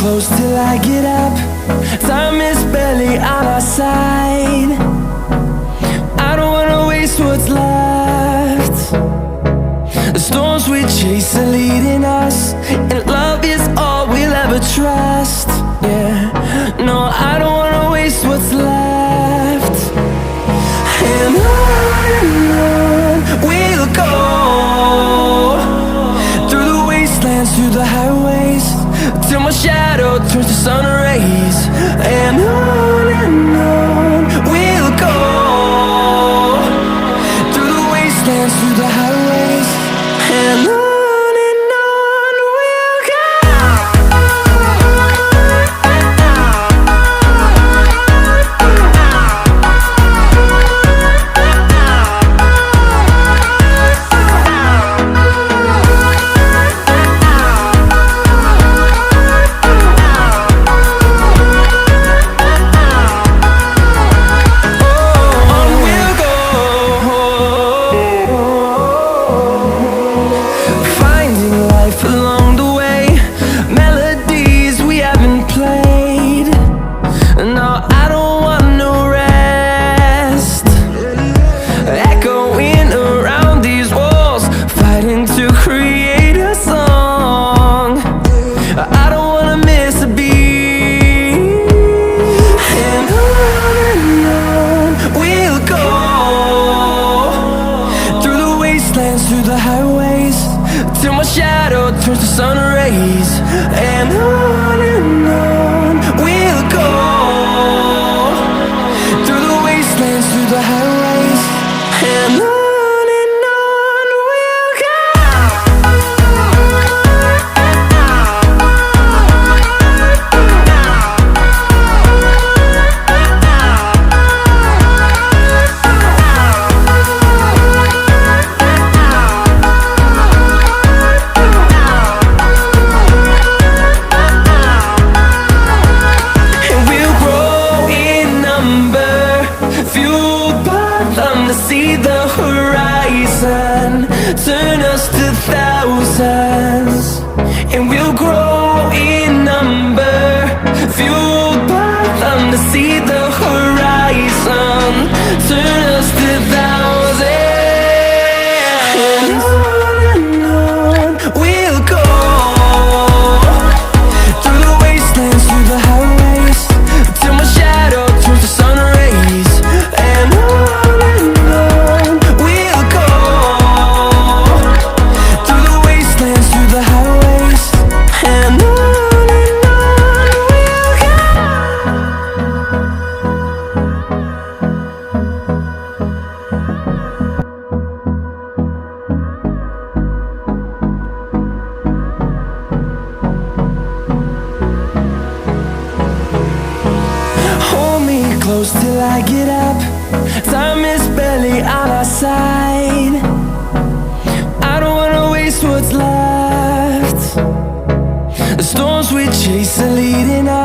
close till I get up. Time is barely on our side. I don't wanna waste what's left. The storms we chase are leading us, and love is all we'll ever trust. Yeah, no, I don't wanna waste what's left. And on we'll go, through the wastelands, through the highways, till my shadow turns to sun rays. And on we'll go, through the wastelands, through the highways, and on. Through the highways, till my shadow turns to sun rays. And on we'll go, through the wastelands, through the highways, and on. See the horizon, turn us to thousands, and we'll grow in number, fueled by them to see the horizon, turn us to thousands. And on we'll go, through the wastelands, through the highways, till my shadow turns to sun rays. And close till I get up. Time is barely on our side. I don't wanna waste what's left. The storms we chase are leading us.